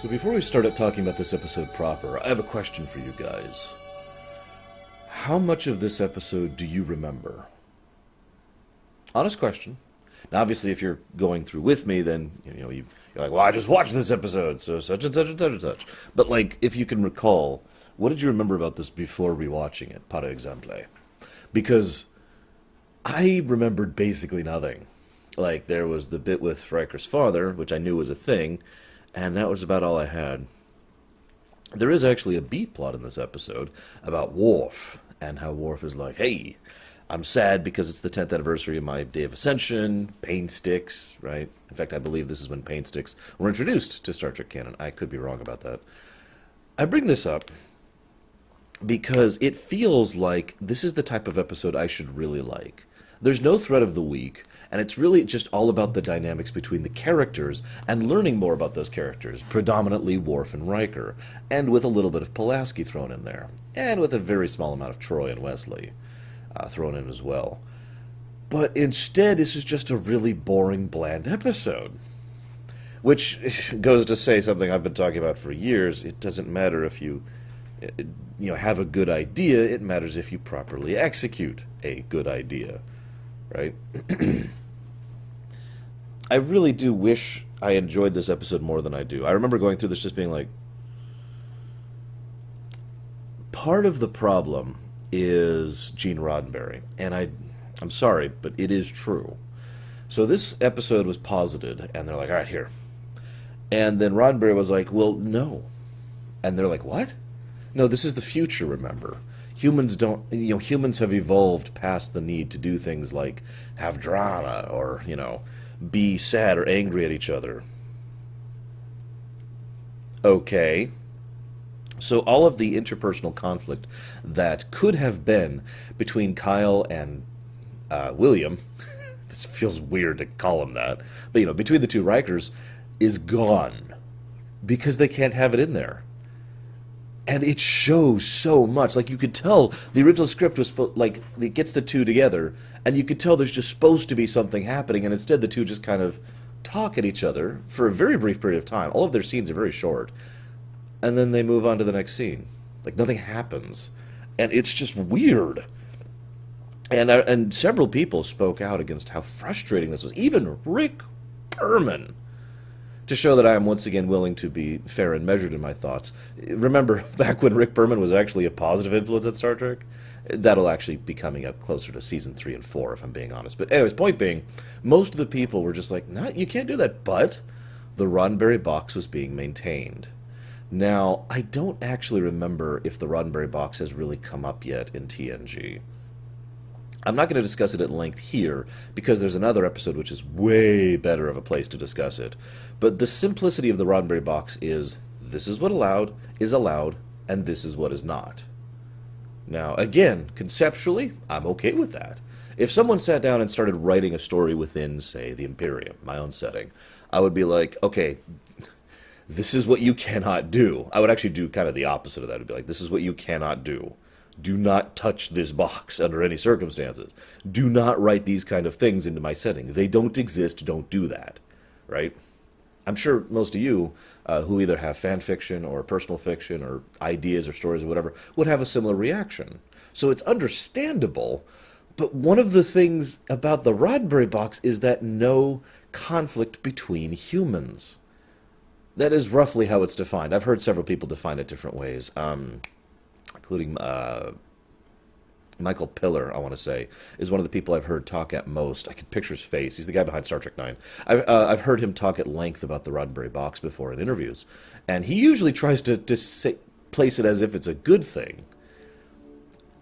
So before we start talking about this episode proper, I have a question for you guys. How much of this episode do you remember? Honest question. Now, obviously, if you're going through with me, then you're like, well, I just watched this episode, so such and such and such and such. But like, if you can recall, what did you remember about this before rewatching it, par exemple? Because I remembered basically nothing. Like, there was the bit with Riker's father, which I knew was a thing, and that was about all I had. There is actually a B plot in this episode about Worf, and how Worf is like, hey, I'm sad because it's the 10th anniversary of my day of ascension, pain sticks, right? In fact, I believe this is when pain sticks were introduced to Star Trek canon. I could be wrong about that. I bring this up because it feels like this is the type of episode I should really like. There's no thread of the week, and it's really just all about the dynamics between the characters and learning more about those characters, predominantly Worf and Riker, and with a little bit of Pulaski thrown in there, and with a very small amount of Troy and Wesley thrown in as well. But instead, this is just a really boring, bland episode. Which goes to say something I've been talking about for years. It doesn't matter if you have a good idea. It matters if you properly execute a good idea. Right? I really do wish I enjoyed this episode more than I do. I remember going through this just being like, part of the problem is Gene Roddenberry, and I'm sorry, but it is true. So this episode was posited, and they're like, all right, here. And then Roddenberry was like, well, no. And they're like, what? No, this is the future, remember. Humans have evolved past the need to do things like have drama or, be sad or angry at each other. Okay. So all of the interpersonal conflict that could have been between Kyle and William, this feels weird to call him that, but between the two Rikers, is gone because they can't have it in there. And it shows so much. Like, you could tell the original script was it gets the two together, and you could tell there's just supposed to be something happening, and instead the two just kind of talk at each other for a very brief period of time. All of their scenes are very short. And then they move on to the next scene. Like, nothing happens. And it's just weird. And several people spoke out against how frustrating this was. Even Rick Berman. To show that I am once again willing to be fair and measured in my thoughts. Remember, back when Rick Berman was actually a positive influence on Star Trek? That'll actually be coming up closer to season 3 and 4, if I'm being honest. But anyways, point being, most of the people were just like, no, you can't do that. But the Roddenberry box was being maintained. Now, I don't actually remember if the Roddenberry box has really come up yet in TNG. I'm not going to discuss it at length here, because there's another episode which is way better of a place to discuss it. But the simplicity of the Roddenberry box is, this is what is allowed, and this is what is not. Now, again, conceptually, I'm okay with that. If someone sat down and started writing a story within, say, the Imperium, my own setting, I would be like, okay, this is what you cannot do. I would actually do kind of the opposite of that. I'd be like, this is what you cannot do. Do not touch this box under any circumstances. Do not write these kind of things into my setting. They don't exist. Don't do that. Right? I'm sure most of you who either have fan fiction or personal fiction or ideas or stories or whatever would have a similar reaction. So it's understandable. But one of the things about the Roddenberry box is that no conflict between humans. That is roughly how it's defined. I've heard several people define it different ways. Including Michael Piller, I want to say, is one of the people I've heard talk at most. I can picture his face. He's the guy behind Star Trek 9. I've heard him talk at length about the Roddenberry box before in interviews, and he usually tries to place it as if it's a good thing.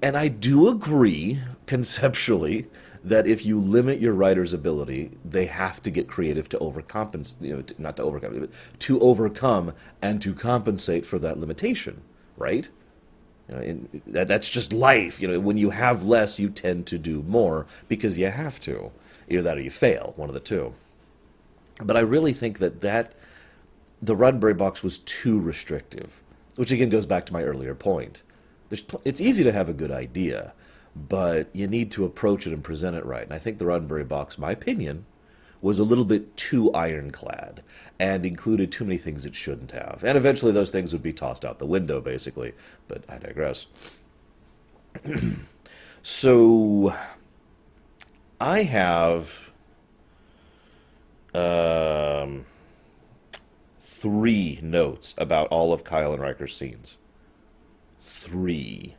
And I do agree, conceptually, that if you limit your writer's ability, they have to get creative to overcompensate, not to overcome, but to overcome and to compensate for that limitation, right? That's just life. When you have less, you tend to do more because you have to. Either that or you fail, one of the two. But I really think that the Roddenberry box was too restrictive, which again goes back to my earlier point. It's easy to have a good idea, but you need to approach it and present it right. And I think the Roddenberry box, my opinion, was a little bit too ironclad and included too many things it shouldn't have. And eventually those things would be tossed out the window, basically. But I digress. So I have um, 3 notes about all of Kyle and Riker's scenes. 3.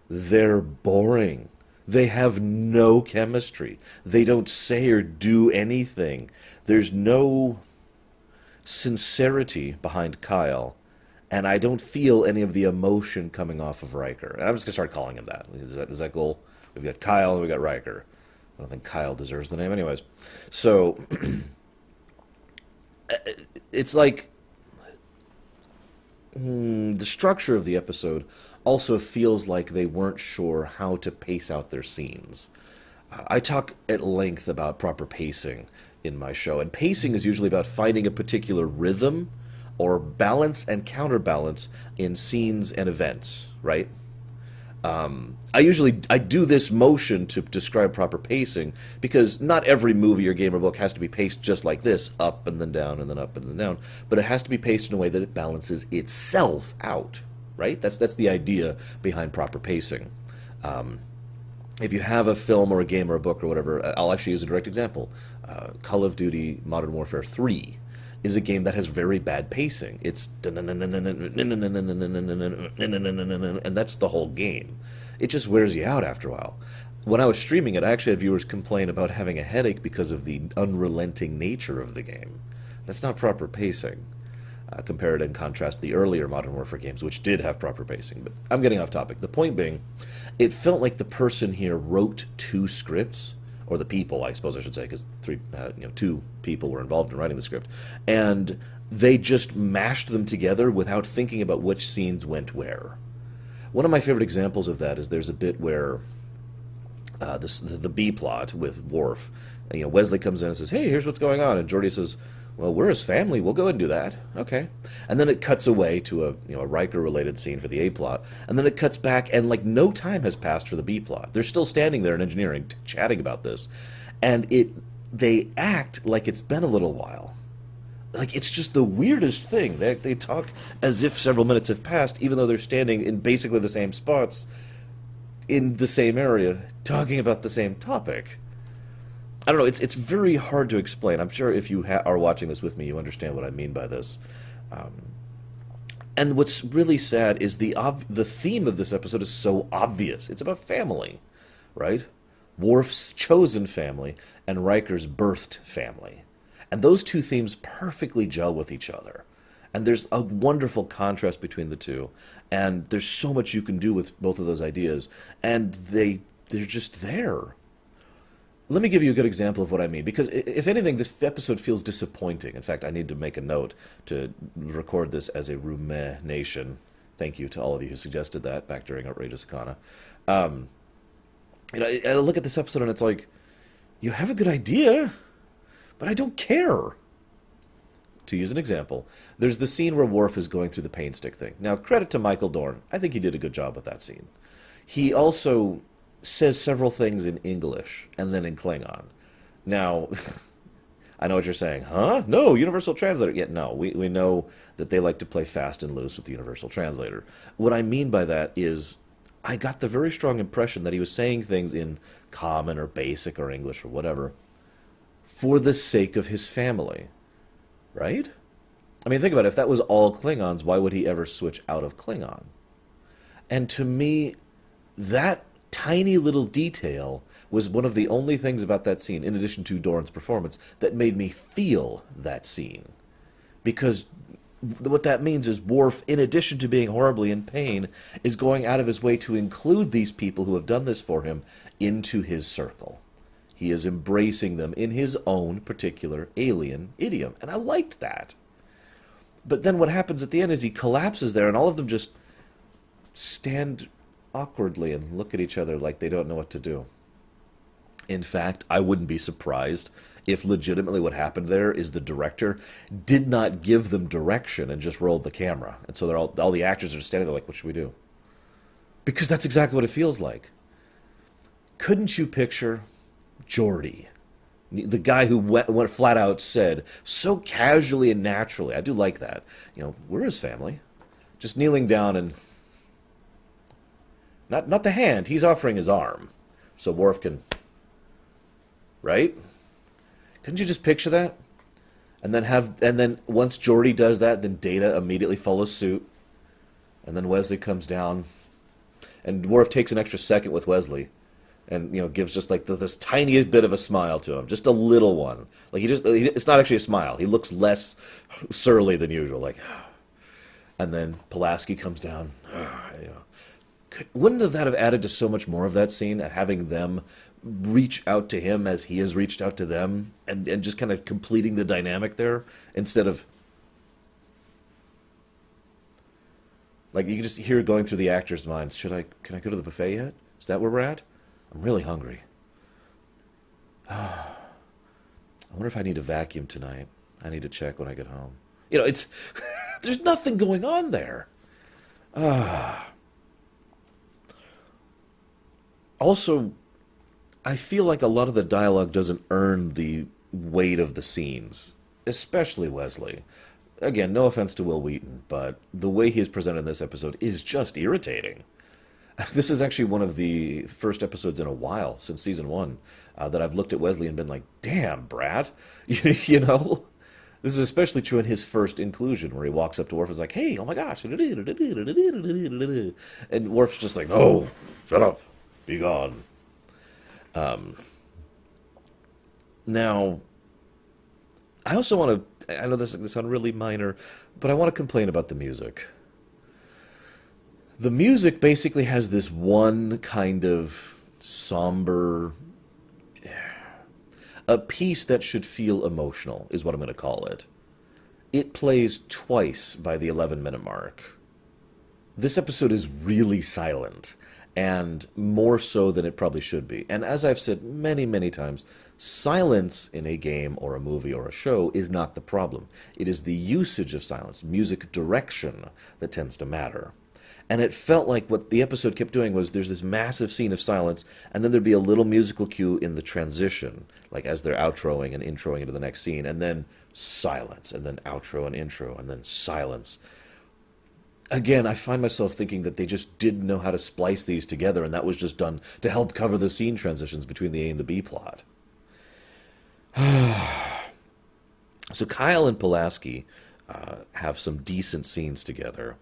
They're boring. They have no chemistry. They don't say or do anything. There's no sincerity behind Kyle, and I don't feel any of the emotion coming off of Riker. And I'm just going to start calling him that. Is that cool? We've got Kyle and we've got Riker. I don't think Kyle deserves the name anyways. So, it's like the structure of the episode also feels like they weren't sure how to pace out their scenes. I talk at length about proper pacing in my show, and pacing is usually about finding a particular rhythm or balance and counterbalance in scenes and events, right? I do this motion to describe proper pacing because not every movie or game or book has to be paced just like this, up and then down and then up and then down, but it has to be paced in a way that it balances itself out, right? That's the idea behind proper pacing. If you have a film or a game or a book or whatever, I'll actually use a direct example. Call of Duty Modern Warfare 3 is a game that has very bad pacing. It's and that's the whole game. It just wears you out after a while. When I was streaming it, I actually had viewers complain about having a headache because of the unrelenting nature of the game. That's not proper pacing. Compare it and contrast the earlier Modern Warfare games, which did have proper pacing. But I'm getting off topic. The point being, it felt like the person here wrote 2 scripts, or the people, I suppose I should say, because 2 people were involved in writing the script, and they just mashed them together without thinking about which scenes went where. One of my favorite examples of that is there's a bit where the B plot with Worf, Wesley comes in and says, "Hey, here's what's going on," and Geordi says, "Well, we're his family. We'll go and do that." Okay. And then it cuts away to a Riker-related scene for the A plot, and then it cuts back, and no time has passed for the B plot. They're still standing there in engineering, chatting about this, and they act like it's been a little while. Like, it's just the weirdest thing. They talk as if several minutes have passed, even though they're standing in basically the same spots in the same area, talking about the same topic. I don't know, it's very hard to explain. I'm sure if you are watching this with me, you understand what I mean by this. And what's really sad is the theme of this episode is so obvious. It's about family, right? Worf's chosen family and Riker's birthed family. And those 2 themes perfectly gel with each other. And there's a wonderful contrast between the 2. And there's so much you can do with both of those ideas. And they're just there. Let me give you a good example of what I mean, because if anything, this episode feels disappointing. In fact, I need to make a note to record this as a rumination. Thank you to all of you who suggested that back during Outrageous Icona. I look at this episode and it's like, you have a good idea, but I don't care. To use an example, there's the scene where Worf is going through the pain stick thing. Now, credit to Michael Dorn. I think he did a good job with that scene. He also says several things in English and then in Klingon. Now, I know what you're saying. Huh? No, Universal Translator. Yeah, no, we know that they like to play fast and loose with the Universal Translator. What I mean by that is I got the very strong impression that he was saying things in common or basic or English or whatever for the sake of his family. Right? I mean, think about it. If that was all Klingons, why would he ever switch out of Klingon? And to me, that tiny little detail was one of the only things about that scene, in addition to Dorn's performance, that made me feel that scene. Because what that means is Worf, in addition to being horribly in pain, is going out of his way to include these people who have done this for him into his circle. He is embracing them in his own particular alien idiom. And I liked that. But then what happens at the end is he collapses there and all of them just stand awkwardly and look at each other like they don't know what to do. In fact, I wouldn't be surprised if legitimately what happened there is the director did not give them direction and just rolled the camera. And so all the actors are just standing there like, what should we do? Because that's exactly what it feels like. Couldn't you picture Geordi The guy who went flat out said so casually and naturally. I do like that. We're his family. Just kneeling down and not the hand. He's offering his arm, so Worf can. Right? Couldn't you just picture that? And then once Geordi does that, then Data immediately follows suit, and then Wesley comes down, and Worf takes an extra second with Wesley, and gives just like this tiniest bit of a smile to him, just a little one. Like it's not actually a smile. He looks less surly than usual. Like, and then Pulaski comes down. Wouldn't that have added to so much more of that scene, having them reach out to him as he has reached out to them, and just kind of completing the dynamic there, instead of like you can just hear it going through the actors' minds. Can I go to the buffet yet? Is that where we're at? I'm really hungry. I wonder if I need to vacuum tonight. I need to check when I get home. It's there's nothing going on there. Also, I feel like a lot of the dialogue doesn't earn the weight of the scenes, especially Wesley. Again, no offense to Will Wheaton, but the way he is presented in this episode is just irritating. This is actually one of the first episodes in a while, since season 1, that I've looked at Wesley and been like, damn, Brad. you know? This is especially true in his first inclusion, where he walks up to Worf and is like, hey, oh my gosh. And Worf's just like, oh, shut up. Be gone. Now, I also want to, I know this sounds really minor, but I want to complain about the music. The music basically has this one kind of somber, a piece that should feel emotional, is what I'm going to call it. It plays twice by the 11-minute mark. This episode is really silent, and more so than it probably should be. And as I've said many, many times, silence in a game or a movie or a show is not the problem. It is the usage of silence, music direction, that tends to matter. And it felt like what the episode kept doing was there's this massive scene of silence, and then there'd be a little musical cue in the transition, like as they're outroing and introing into the next scene, and then silence, and then outro and intro, and then silence. Again, I find myself thinking that they just didn't know how to splice these together, and that was just done to help cover the scene transitions between the A and the B plot. So Kyle and Pulaski have some decent scenes together.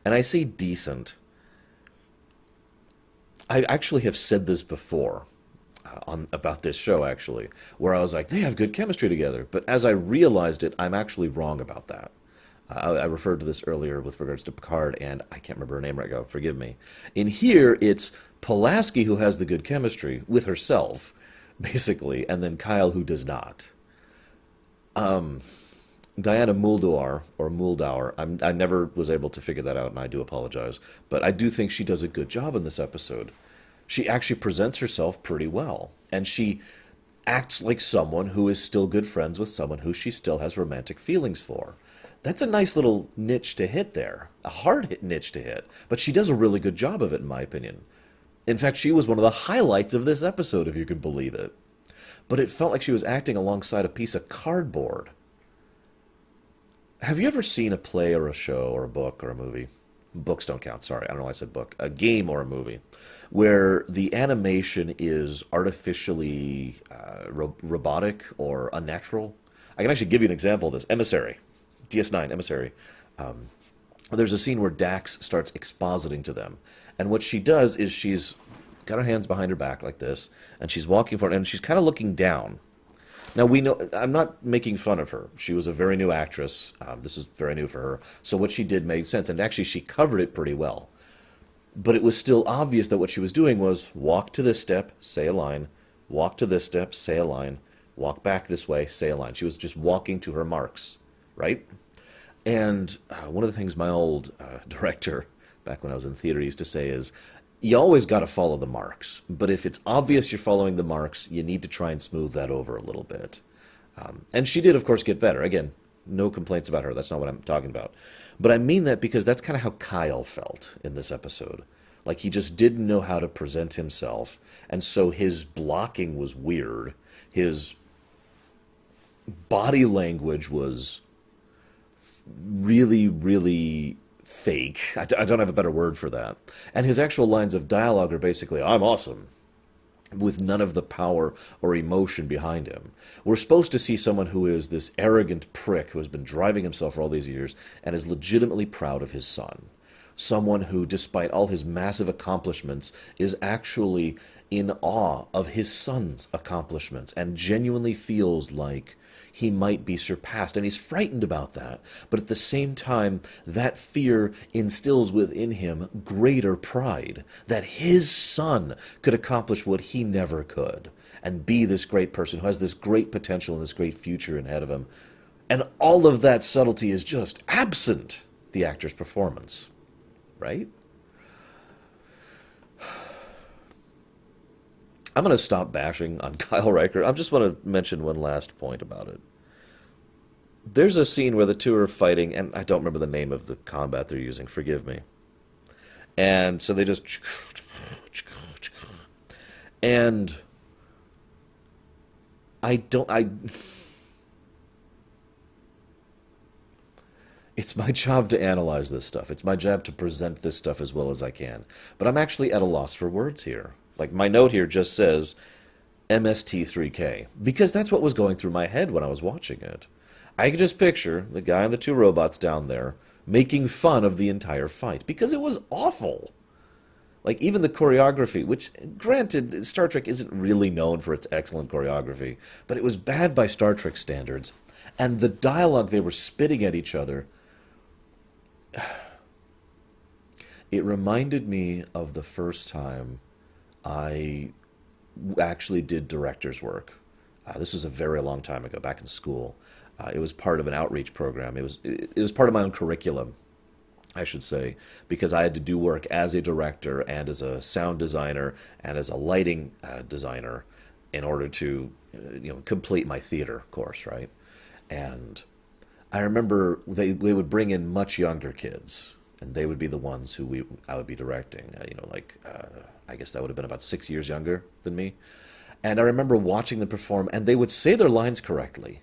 And I say decent. I actually have said this before about this show, actually, where I was like, they have good chemistry together. But as I realized it, I'm actually wrong about that. I referred to this earlier with regards to Picard, and I can't remember her name right now, forgive me. In here, it's Pulaski who has the good chemistry with herself, basically, and then Kyle who does not. Diana Muldaur, or Muldaur, I never was able to figure that out, and I do apologize. But I do think she does a good job in this episode. She actually presents herself pretty well, and she acts like someone who is still good friends with someone who she still has romantic feelings for. That's a nice little niche to hit there, a hard niche to hit, but she does a really good job of it, in my opinion. In fact, she was one of the highlights of this episode, if you can believe it. But it felt like she was acting alongside a piece of cardboard. Have you ever seen a play or a show or a book or a movie? Books don't count, sorry, I don't know why I said book. A game or a movie where the animation is artificially robotic or unnatural. I can actually give you an example of this. Emissary. DS9, Emissary. There's a scene where Dax starts expositing to them. And what she does is she's got her hands behind her back like this, and she's walking forward, and she's kind of looking down. Now, we know, I'm not making fun of her. She was a very new actress. This is very new for her. So what she did made sense, and actually she covered it pretty well. But it was still obvious that what she was doing was walk to this step, say a line, walk to this step, say a line, walk back this way, say a line. She was just walking to her marks, right? And one of the things my old director, back when I was in theater, used to say is, you always got to follow the marks, but if it's obvious you're following the marks, you need to try and smooth that over a little bit. And she did, of course, get better. Again, no complaints about her. That's not what I'm talking about. But I mean that because that's kind of how Kyle felt in this episode. Like he just didn't know how to present himself, and so his blocking was weird. His body language was really, really fake. I don't have a better word for that. And his actual lines of dialogue are basically, I'm awesome, with none of the power or emotion behind him. We're supposed to see someone who is this arrogant prick who has been driving himself for all these years and is legitimately proud of his son. Someone who, despite all his massive accomplishments, is actually in awe of his son's accomplishments and genuinely feels like he might be surpassed. And he's frightened about that. But at the same time, that fear instills within him greater pride that his son could accomplish what he never could and be this great person who has this great potential and this great future ahead of him. And all of that subtlety is just absent the actor's performance. Right? I'm going to stop bashing on Kyle Riker. I just want to mention one last point about it. There's a scene where the two are fighting, and I don't remember the name of the combat they're using, forgive me. And so they just... And it's my job to analyze this stuff. It's my job to present this stuff as well as I can. But I'm actually at a loss for words here. Like, my note here just says MST3K, because that's what was going through my head when I was watching it. I could just picture the guy and the two robots down there making fun of the entire fight, because it was awful. Like, even the choreography, which, granted, Star Trek isn't really known for its excellent choreography, but it was bad by Star Trek standards. And the dialogue they were spitting at each other, it reminded me of the first time I actually did director's work. This was a very long time ago, back in school. It was part of an outreach program. It was part of my own curriculum, I should say, because I had to do work as a director and as a sound designer and as a lighting designer in order to complete my theater course, right? And I remember they would bring in much younger kids, and they would be the ones who I would be directing. I guess that would have been about 6 years younger than me. And I remember watching them perform, and they would say their lines correctly.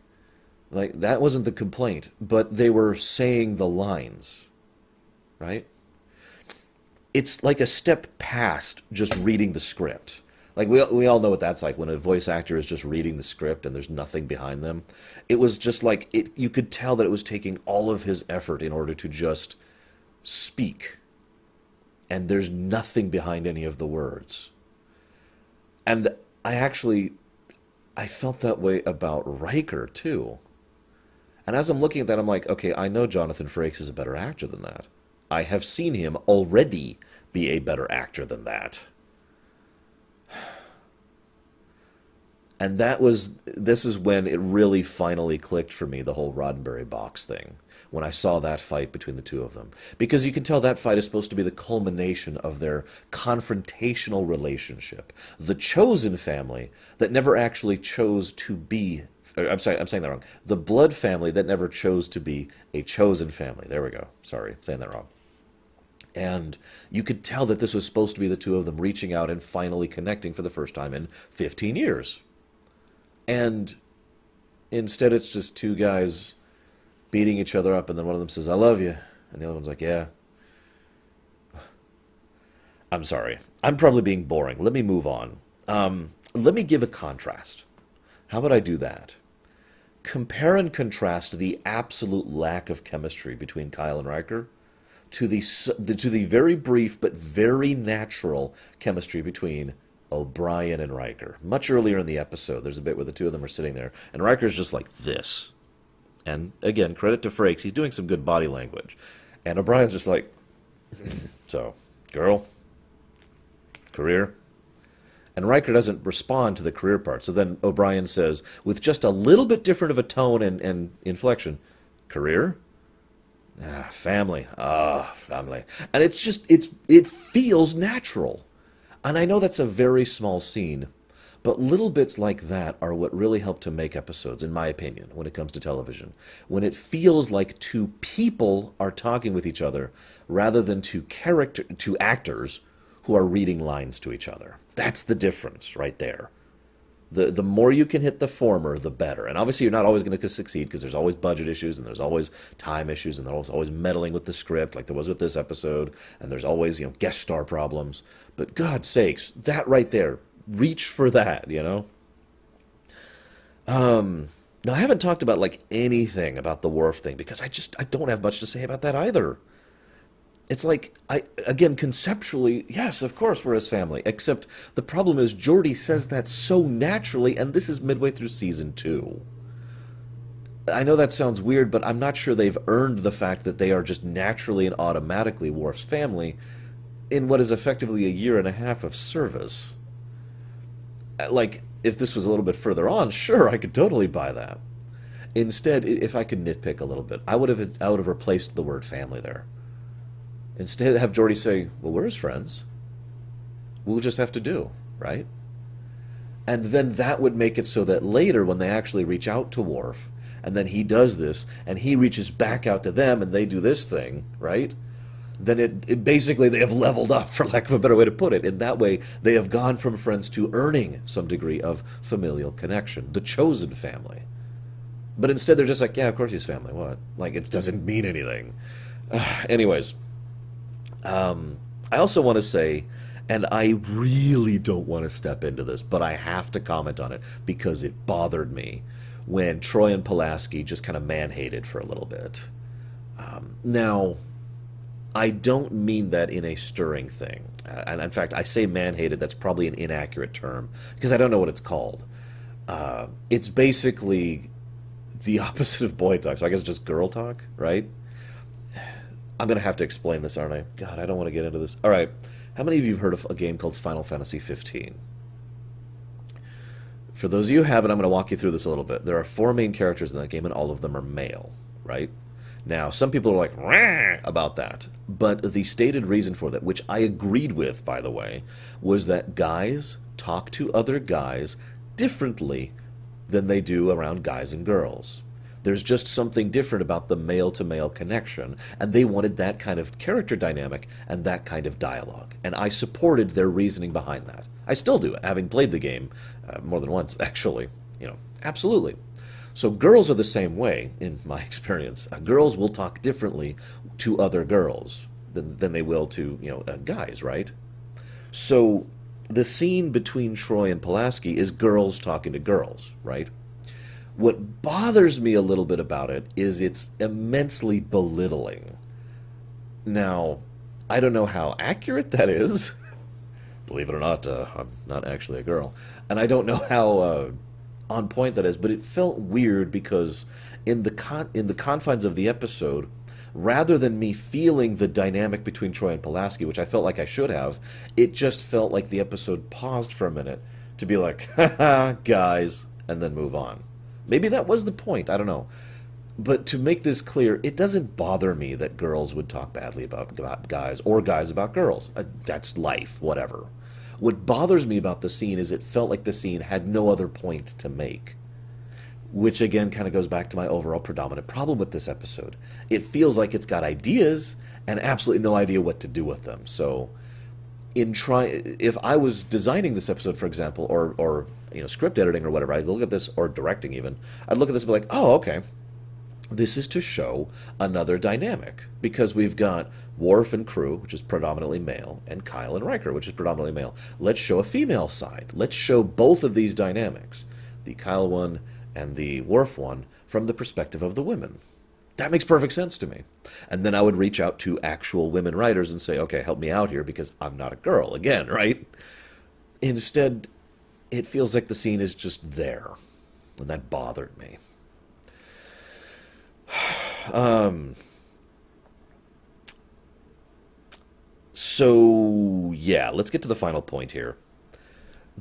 Like, that wasn't the complaint, but they were saying the lines, right? It's like a step past just reading the script. Like, we all know what that's like when a voice actor is just reading the script and there's nothing behind them. It was just like, you could tell that it was taking all of his effort in order to just speak. And there's nothing behind any of the words. And I felt that way about Riker, too. And as I'm looking at that, I'm like, okay, I know Jonathan Frakes is a better actor than that. I have seen him already be a better actor than that. And this is when it really finally clicked for me, the whole Roddenberry box thing, when I saw that fight between the two of them. Because you can tell that fight is supposed to be the culmination of their confrontational relationship. The chosen family that never actually chose to be, I'm sorry, I'm saying that wrong. The blood family that never chose to be a chosen family. There we go. Sorry, I'm saying that wrong. And you could tell that this was supposed to be the two of them reaching out and finally connecting for the first time in 15 years. And instead it's just two guys beating each other up, and then one of them says, I love you. And the other one's like, yeah. I'm sorry. I'm probably being boring. Let me move on. Let me give a contrast. How about I do that? Compare and contrast the absolute lack of chemistry between Kyle and Riker to the very brief but very natural chemistry between O'Brien and Riker. Much earlier in the episode, there's a bit where the two of them are sitting there, and Riker's just like this. And again, credit to Frakes, he's doing some good body language. And O'Brien's just like, so, girl, career. And Riker doesn't respond to the career part. So then O'Brien says, with just a little bit different of a tone and inflection, career? Family. Family. And it's just, it feels natural. And I know that's a very small scene, but little bits like that are what really help to make episodes, in my opinion, when it comes to television. When it feels like two people are talking with each other rather than two actors who are reading lines to each other. That's the difference right there. The more you can hit the former, the better. And obviously, you're not always going to succeed because there's always budget issues and there's always time issues and there's always meddling with the script, like there was with this episode. And there's always, guest star problems. But God's sakes, that right there, reach for that. Now, I haven't talked about like anything about the Worf thing because I don't have much to say about that either. It's like, again, conceptually, yes, of course we're his family. Except the problem is Geordi says that so naturally, and this is midway through season 2. I know that sounds weird, but I'm not sure they've earned the fact that they are just naturally and automatically Worf's family in what is effectively a year and a half of service. Like, if this was a little bit further on, sure, I could totally buy that. Instead, if I could nitpick a little bit, I would have replaced the word family there. Instead, have Geordi say, well, we're his friends. We'll just have to do, right? And then that would make it so that later, when they actually reach out to Worf, and then he does this, and he reaches back out to them, and they do this thing, right? Then it basically, they have leveled up, for lack of a better way to put it. In that way, they have gone from friends to earning some degree of familial connection, the chosen family. But instead, they're just like, yeah, of course he's family. What? Like, it doesn't mean anything. Anyways. I also want to say, and I really don't want to step into this, but I have to comment on it because it bothered me when Troy and Pulaski just kind of man-hated for a little bit. Now, I don't mean that in a stirring thing. And in fact, I say man-hated, that's probably an inaccurate term because I don't know what it's called. It's basically the opposite of boy talk, so I guess just girl talk, right? I'm going to have to explain this, aren't I? God, I don't want to get into this. All right. How many of you have heard of a game called Final Fantasy 15? For those of you who haven't, I'm going to walk you through this a little bit. There are 4 main characters in that game, and all of them are male, right? Now, some people are like, rah, about that. But the stated reason for that, which I agreed with, by the way, was that guys talk to other guys differently than they do around guys and girls. There's just something different about the male-to-male connection, and they wanted that kind of character dynamic and that kind of dialogue. And I supported their reasoning behind that. I still do, having played the game more than once, actually. Absolutely. So girls are the same way, in my experience. Girls will talk differently to other girls than they will to, guys, right? So the scene between Troy and Pulaski is girls talking to girls, right? What bothers me a little bit about it is it's immensely belittling. Now, I don't know how accurate that is. Believe it or not, I'm not actually a girl. And I don't know how on point that is, but it felt weird because in the confines of the episode, rather than me feeling the dynamic between Troy and Pulaski, which I felt like I should have, it just felt like the episode paused for a minute to be like, haha, guys, and then move on. Maybe that was the point, I don't know. But to make this clear, it doesn't bother me that girls would talk badly about guys or guys about girls. That's life, whatever. What bothers me about the scene is it felt like the scene had no other point to make. Which again kind of goes back to my overall predominant problem with this episode. It feels like it's got ideas and absolutely no idea what to do with them. So if I was designing this episode, for example, or script editing or whatever, I'd look at this, or directing even, I'd look at this and be like, oh, okay, this is to show another dynamic, because we've got Worf and crew, which is predominantly male, and Kyle and Riker, which is predominantly male. Let's show a female side. Let's show both of these dynamics, the Kyle one and the Worf one, from the perspective of the women. That makes perfect sense to me. And then I would reach out to actual women writers and say, okay, help me out here because I'm not a girl, again, right? Instead, it feels like the scene is just there. And that bothered me. So, yeah, let's get to the final point here.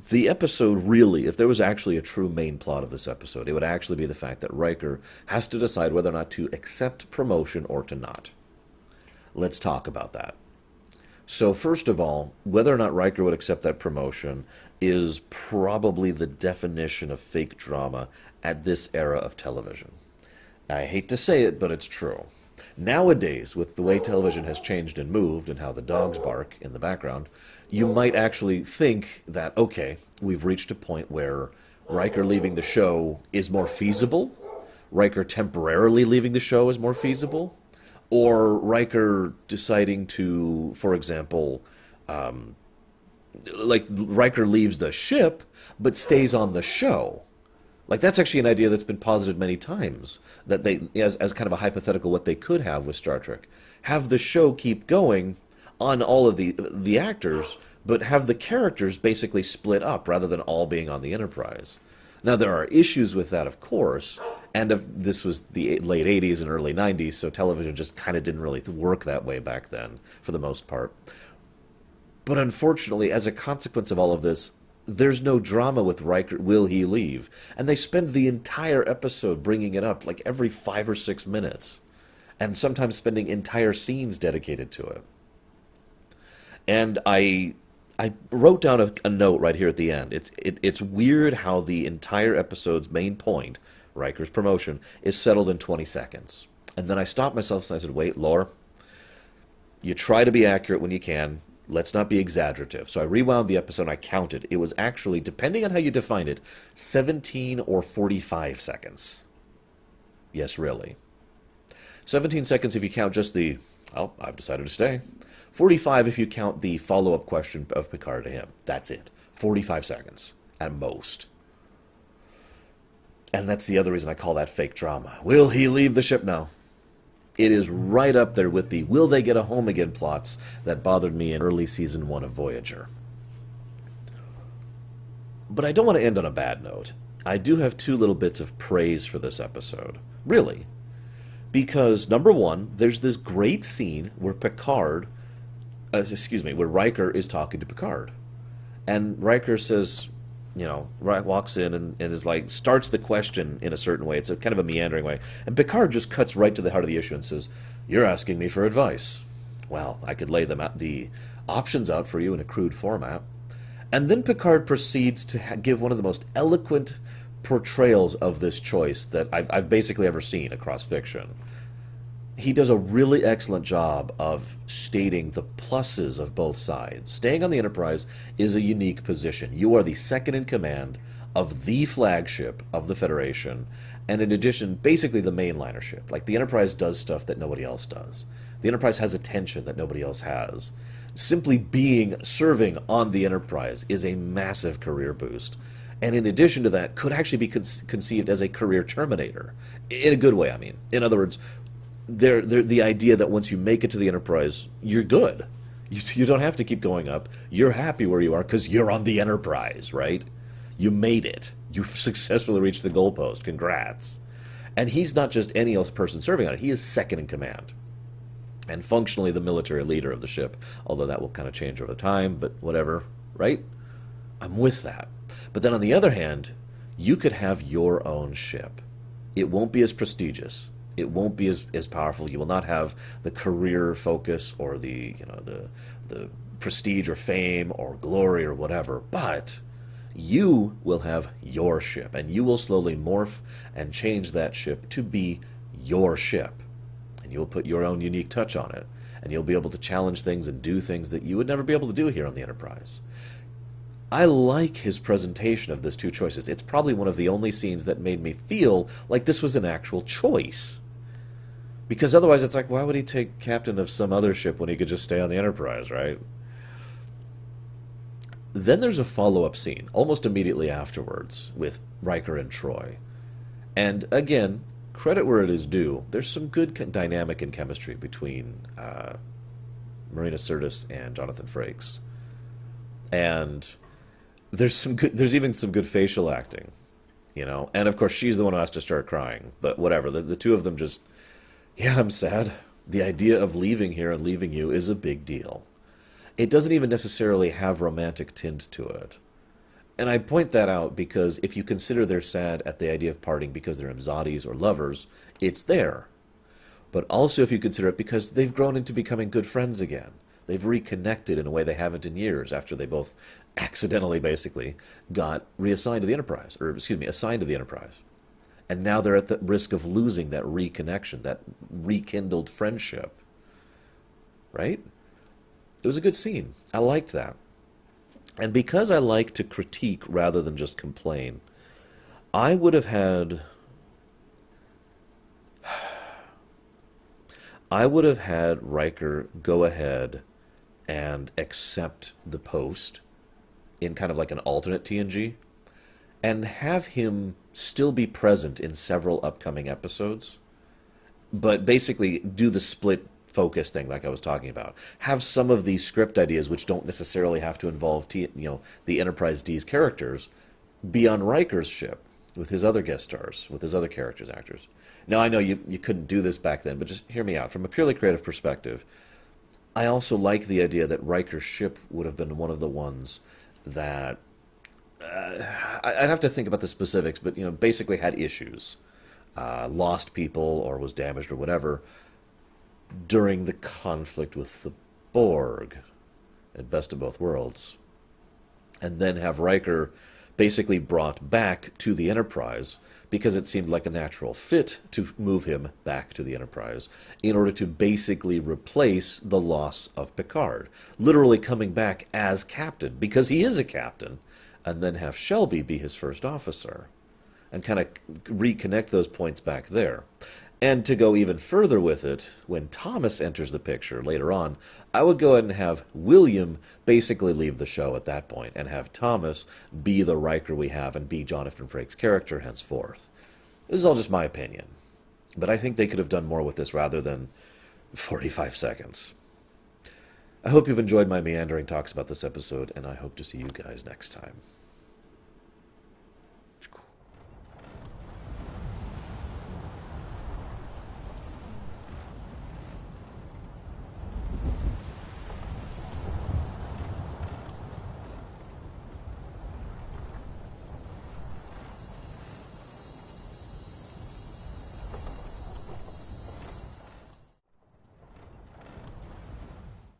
The episode really, if there was actually a true main plot of this episode, it would actually be the fact that Riker has to decide whether or not to accept promotion or to not. Let's talk about that. So first of all, whether or not Riker would accept that promotion is probably the definition of fake drama at this era of television. I hate to say it, but it's true. Nowadays, with the way television has changed and moved and how the dogs bark in the background, you might actually think that, okay, we've reached a point where Riker leaving the show is more feasible, Riker temporarily leaving the show is more feasible, or Riker deciding to, for example, like Riker leaves the ship but stays on the show. Like that's actually an idea that's been posited many times, that they, as kind of a hypothetical, what they could have with Star Trek, have the show keep going on all of the actors, but have the characters basically split up rather than all being on the Enterprise. Now there are issues with that, of course, and this was the late '80s and early '90s, so television just kind of didn't really work that way back then, for the most part. But unfortunately, as a consequence of all of this, there's no drama with Riker. Will he leave? And they spend the entire episode bringing it up, like every 5 or 6 minutes, and sometimes spending entire scenes dedicated to it. And I wrote down a note right here at the end. It's weird how the entire episode's main point, Riker's promotion, is settled in 20 seconds. And then I stopped myself and I said, wait, Lore, you try to be accurate when you can. Let's not be exaggerative. So I rewound the episode and I counted. It was actually, depending on how you define it, 17 or 45 seconds. Yes, really. 17 seconds if you count just the, oh, I've decided to stay. 45 if you count the follow-up question of Picard to him. That's it. 45 seconds at most. And that's the other reason I call that fake drama. Will he leave the ship? No. It is right up there with the will they get a home again plots that bothered me in early season 1 of Voyager. But I don't want to end on a bad note. I do have two little bits of praise for this episode. Really. Because, number one, there's this great scene where where Riker is talking to Picard. And Riker says, walks in and is like, starts the question in a certain way. It's a kind of a meandering way. And Picard just cuts right to the heart of the issue and says, you're asking me for advice. Well, I could lay the options out for you in a crude format. And then Picard proceeds to give one of the most eloquent portrayals of this choice that I've basically ever seen across fiction. He does a really excellent job of stating the pluses of both sides. Staying on the Enterprise is a unique position. You are the second in command of the flagship of the Federation, and in addition, basically the mainliner ship. Like, the Enterprise does stuff that nobody else does. The Enterprise has attention that nobody else has. Simply serving on the Enterprise is a massive career boost. And in addition to that, could actually be conceived as a career terminator. In a good way, I mean. In other words, the idea that once you make it to the Enterprise, you're good. You don't have to keep going up. You're happy where you are because you're on the Enterprise, right? You made it. You've successfully reached the goalpost. Congrats. And he's not just any else person serving on it. He is second in command. And functionally the military leader of the ship. Although that will kind of change over time, but whatever, right? I'm with that. But then on the other hand, you could have your own ship. It won't be as prestigious. It won't be as powerful. You will not have the career focus or the prestige or fame or glory or whatever. But you will have your ship, and you will slowly morph and change that ship to be your ship. And you'll put your own unique touch on it. And you'll be able to challenge things and do things that you would never be able to do here on the Enterprise. I like his presentation of these two choices. It's probably one of the only scenes that made me feel like this was an actual choice. Because otherwise it's like, why would he take captain of some other ship when he could just stay on the Enterprise, right? Then there's a follow-up scene, almost immediately afterwards, with Riker and Troy. And again, credit where it is due, there's some good dynamic and chemistry between Marina Sirtis and Jonathan Frakes. And there's even some good facial acting, And of course, she's the one who has to start crying. But whatever, the two of them just, yeah, I'm sad. The idea of leaving here and leaving you is a big deal. It doesn't even necessarily have romantic tint to it. And I point that out because if you consider they're sad at the idea of parting because they're Imzadis or lovers, it's there. But also if you consider it because they've grown into becoming good friends again. They've reconnected in a way they haven't in years after they both accidentally, basically, got reassigned to the Enterprise, assigned to the Enterprise. And now they're at the risk of losing that reconnection, that rekindled friendship. Right? It was a good scene. I liked that. And because I like to critique rather than just complain, I would have had I would have had Riker go ahead and accept the post in kind of like an alternate TNG and have him still be present in several upcoming episodes, but basically do the split focus thing like I was talking about. Have some of these script ideas which don't necessarily have to involve the Enterprise D's characters be on Riker's ship with his other guest stars, with his other characters, actors. Now I know you couldn't do this back then, but just hear me out. From a purely creative perspective, I also like the idea that Riker's ship would have been one of the ones that I'd have to think about the specifics, but basically had issues, lost people or was damaged or whatever during the conflict with the Borg, at best of both worlds, and then have Riker basically brought back to the Enterprise because it seemed like a natural fit to move him back to the Enterprise in order to basically replace the loss of Picard, literally coming back as captain because he is a captain, and then have Shelby be his first officer and kind of reconnect those points back there. And to go even further with it, when Thomas enters the picture later on, I would go ahead and have William basically leave the show at that point and have Thomas be the Riker we have and be Jonathan Frakes' character henceforth. This is all just my opinion. But I think they could have done more with this rather than 45 seconds. I hope you've enjoyed my meandering talks about this episode, and I hope to see you guys next time.